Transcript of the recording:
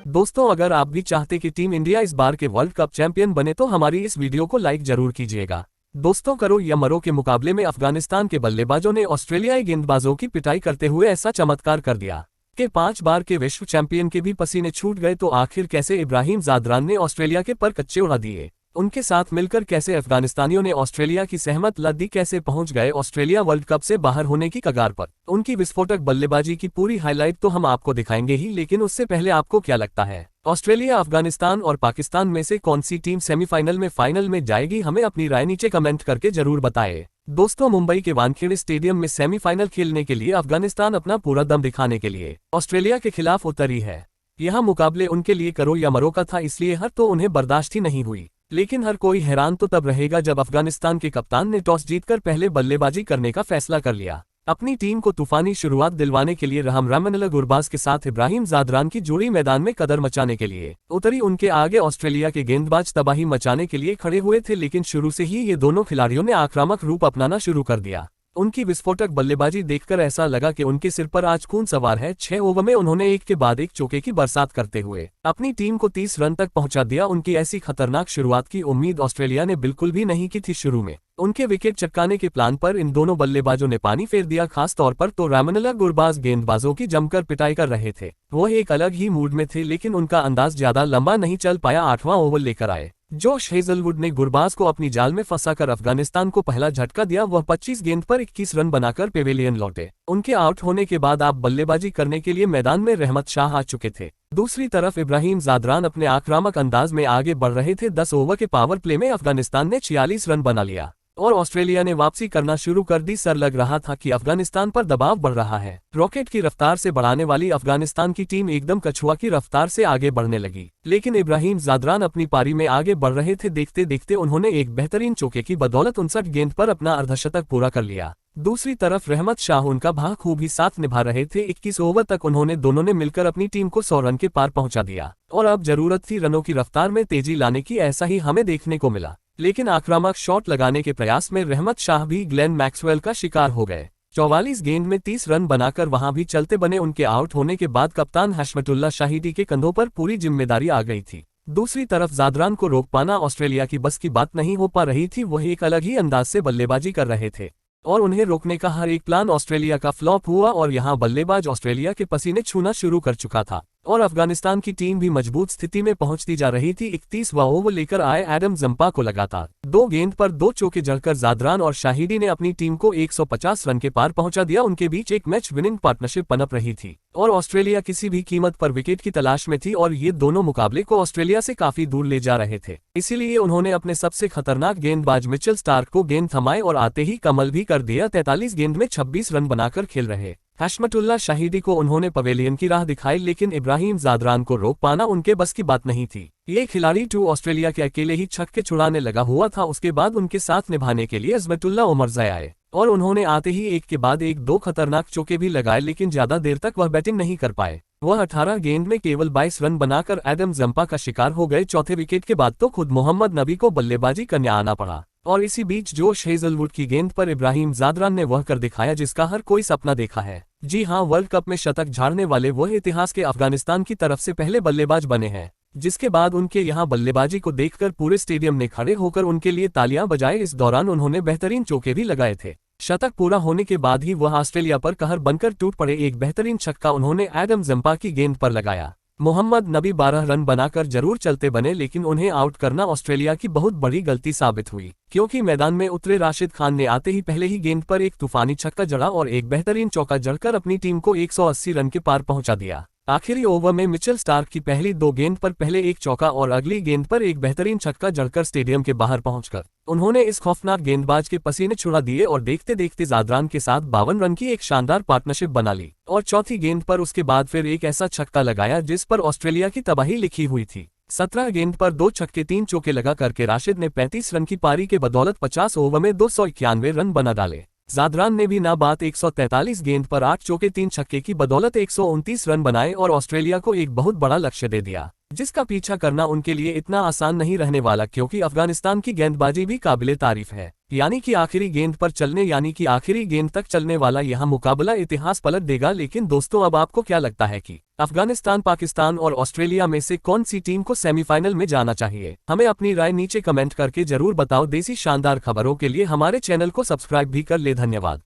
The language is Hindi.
दोस्तों, अगर आप भी चाहते कि टीम इंडिया इस बार के वर्ल्ड कप चैंपियन बने तो हमारी इस वीडियो को लाइक जरूर कीजिएगा। दोस्तों, करो या मरो के मुकाबले में अफगानिस्तान के बल्लेबाजों ने ऑस्ट्रेलियाई गेंदबाजों की पिटाई करते हुए ऐसा चमत्कार कर दिया कि 5 बार के विश्व चैंपियन के भी पसीने छूट गए। तो आखिर कैसे इब्राहिम ज़ादरान ने ऑस्ट्रेलिया के पर कच्चे उड़ा दिए, उनके साथ मिलकर कैसे अफगानिस्तानियों ने ऑस्ट्रेलिया की सहमत लद्दी, कैसे पहुंच गए ऑस्ट्रेलिया वर्ल्ड कप से बाहर होने की कगार पर, उनकी विस्फोटक बल्लेबाजी की पूरी हाईलाइट तो हम आपको दिखाएंगे ही। लेकिन उससे पहले आपको क्या लगता है, ऑस्ट्रेलिया, अफगानिस्तान और पाकिस्तान में से कौन सी टीम सेमीफाइनल में फाइनल में जाएगी? हमें अपनी राय नीचे कमेंट करके जरूर बताएं। दोस्तों, मुंबई के वानखेड़े स्टेडियम में सेमीफाइनल खेलने के लिए अफगानिस्तान अपना पूरा दम दिखाने के लिए ऑस्ट्रेलिया के खिलाफ उतरी है। यह मुकाबले उनके लिए करो या मरो का था, इसलिए हर तो उन्हें बर्दाश्त ही नहीं हुई। लेकिन हर कोई हैरान तो तब रहेगा जब अफगानिस्तान के कप्तान ने टॉस जीतकर पहले बल्लेबाजी करने का फैसला कर लिया। अपनी टीम को तूफानी शुरुआत दिलवाने के लिए रहमतुल्लाह गुरबाज के साथ इब्राहिम ज़ादरान की जोड़ी मैदान में कदर मचाने के लिए उतरी। उनके आगे ऑस्ट्रेलिया के गेंदबाज तबाही मचाने के लिए खड़े हुए थे, लेकिन शुरू से ही ये दोनों खिलाड़ियों ने आक्रामक रूप अपनाना शुरू कर दिया। उनकी विस्फोटक बल्लेबाजी देखकर ऐसा लगा कि उनके सिर पर आज खून सवार है। 6 ओवर में उन्होंने एक के बाद एक चौके की बरसात करते हुए अपनी टीम को 30 रन तक पहुंचा दिया। उनकी ऐसी खतरनाक शुरुआत की उम्मीद ऑस्ट्रेलिया ने बिल्कुल भी नहीं की थी। शुरू में उनके विकेट चटकाने के प्लान पर इन दोनों बल्लेबाजों ने पानी फेर दिया। खास तौर पर तो रहमतुल्लाह गुरबाज गेंदबाजों की जमकर पिटाई कर रहे थे। वो एक अलग ही मूड में थे, लेकिन उनका अंदाज ज्यादा लंबा नहीं चल पाया। 8वां ओवर लेकर आए जोश हेजलवुड ने गुरबाज को अपनी जाल में फंसाकर अफगानिस्तान को पहला झटका दिया। वह 25 गेंद पर 21 रन बनाकर पेवेलियन लौटे। उनके आउट होने के बाद आप बल्लेबाजी करने के लिए मैदान में रहमत शाह आ चुके थे। दूसरी तरफ इब्राहिम ज़ादरान अपने आक्रामक अंदाज में आगे बढ़ रहे थे। 10 ओवर के पावर प्ले में अफगानिस्तान ने 46 रन बना लिया और ऑस्ट्रेलिया ने वापसी करना शुरू कर दी। सर लग रहा था कि अफगानिस्तान पर दबाव बढ़ रहा है। रॉकेट की रफ्तार से बढ़ाने वाली अफगानिस्तान की टीम एकदम कछुआ की रफ्तार से आगे बढ़ने लगी, लेकिन इब्राहिम ज़ादरान अपनी पारी में आगे बढ़ रहे थे। देखते देखते उन्होंने एक बेहतरीन चौके की बदौलत 59 गेंद पर अपना अर्धशतक पूरा कर लिया। दूसरी तरफ रहमत शाह उनका बखूबी साथ निभा रहे थे। 21 ओवर तक उन्होंने दोनों ने मिलकर अपनी टीम को 100 रन के पार पहुंचा दिया और अब जरूरत थी रनों की रफ्तार में तेजी लाने की। ऐसा ही हमें देखने को मिला, लेकिन आक्रामक शॉट लगाने के प्रयास में रहमत शाह भी ग्लेन मैक्सवेल का शिकार हो गए। 44 गेंद में 30 रन बनाकर वहां भी चलते बने। उनके आउट होने के बाद कप्तान हशमतुल्लाह शाहिदी के कंधों पर पूरी जिम्मेदारी आ गई थी। दूसरी तरफ ज़ादरान को रोक पाना ऑस्ट्रेलिया की बस की बात नहीं हो पा रही थी। वह एक अलग ही अंदाज से बल्लेबाजी कर रहे थे और उन्हें रोकने का हर एक प्लान ऑस्ट्रेलिया का फ्लॉप हुआ और यहां बल्लेबाज ऑस्ट्रेलिया के पसीने छूना शुरू कर चुका था और अफगानिस्तान की टीम भी मजबूत स्थिति में पहुंचती जा रही थी। 31वां ओवर लेकर आए एडम जंपा को लगातार 2 गेंद पर 2 चौके जड़कर ज़ादरान और शाहिदी ने अपनी टीम को 150 रन के पार पहुंचा दिया। उनके बीच एक मैच विनिंग पार्टनरशिप पनप रही थी और ऑस्ट्रेलिया किसी भी कीमत पर विकेट की तलाश में थी और ये दोनों मुकाबले को ऑस्ट्रेलिया से काफी दूर ले जा रहे थे। इसीलिए उन्होंने अपने सबसे खतरनाक गेंदबाज मिचेल स्टार्क को गेंद थमाए और आते ही कमल भी कर दिया। 43 गेंद में 26 रन बनाकर खेल रहे हशमतुल्लाह शाहिदी को उन्होंने पवेलियन की राह दिखाई, लेकिन इब्राहिम ज़ादरान को रोक पाना उनके बस की बात नहीं थी। ये खिलाड़ी ऑस्ट्रेलिया के अकेले ही छक्के छुड़ाने लगा हुआ था। उसके बाद उनके साथ निभाने के लिए अज़मतुल्लाह उमरज़ई आए और उन्होंने आते ही एक के बाद एक 2 खतरनाक चौके भी लगाए, लेकिन ज्यादा देर तक वह बैटिंग नहीं कर पाए। वह 18 गेंद में केवल 22 रन बनाकर एडम जंपा का शिकार हो गए। चौथे विकेट के बाद तो खुद मोहम्मद नबी को बल्लेबाजी करने आना पड़ा और इसी बीच जोश हेजलवुड की गेंद पर इब्राहिम ज़ादरान ने वह कर दिखाया जिसका हर कोई सपना देखा है। जी हां, वर्ल्ड कप में शतक झाड़ने वाले वह इतिहास के अफगानिस्तान की तरफ से पहले बल्लेबाज बने हैं, जिसके बाद उनके यहां बल्लेबाजी को देखकर पूरे स्टेडियम ने खड़े होकर उनके लिए तालियां बजाए। इस दौरान उन्होंने बेहतरीन चौके भी लगाए थे। शतक पूरा होने के बाद ही वह ऑस्ट्रेलिया पर कहर बनकर टूट पड़े। एक बेहतरीन छक्का उन्होंने एडम जंपा की गेंद पर लगाया। मोहम्मद नबी 12 रन बनाकर जरूर चलते बने, लेकिन उन्हें आउट करना ऑस्ट्रेलिया की बहुत बड़ी गलती साबित हुई, क्योंकि मैदान में उतरे राशिद खान ने आते ही पहले ही गेंद पर एक तूफानी छक्का जड़ा और एक बेहतरीन चौका जड़कर अपनी टीम को 180 रन के पार पहुंचा दिया। आखिरी ओवर में मिचेल स्टार्क की पहली 2 गेंद पर पहले एक चौका और अगली गेंद पर एक बेहतरीन छक्का जड़कर स्टेडियम के बाहर पहुंचकर उन्होंने इस खौफनाक गेंदबाज के पसीने छुड़ा दिए और देखते देखते ज़ादरान के साथ 52 रन की एक शानदार पार्टनरशिप बना ली और चौथी गेंद पर उसके बाद फिर एक ऐसा छक्का लगाया जिस पर ऑस्ट्रेलिया की तबाही लिखी हुई थी। 17 गेंद पर 2 छक्के 3 चौके लगा करके राशिद ने 35 रन की पारी के बदौलत 50 ओवर में 291 रन बना डाले। ज़ादरान ने भी ना बात 143 गेंद पर 8 चौके 3 छक्के की बदौलत 129 रन बनाए और ऑस्ट्रेलिया को एक बहुत बड़ा लक्ष्य दे दिया। जिसका पीछा करना उनके लिए इतना आसान नहीं रहने वाला, क्योंकि अफगानिस्तान की गेंदबाजी भी काबिले तारीफ है। यानी कि आखिरी गेंद पर चलने यानी कि आखिरी गेंद तक चलने वाला यह मुकाबला इतिहास पलट देगा। लेकिन दोस्तों, अब आपको क्या लगता है कि अफगानिस्तान, पाकिस्तान और ऑस्ट्रेलिया में से कौन सी टीम को सेमीफाइनल में जाना चाहिए? हमें अपनी राय नीचे कमेंट करके जरूर बताओ। देसी शानदार खबरों के लिए हमारे चैनल को सब्सक्राइब भी कर ले। धन्यवाद।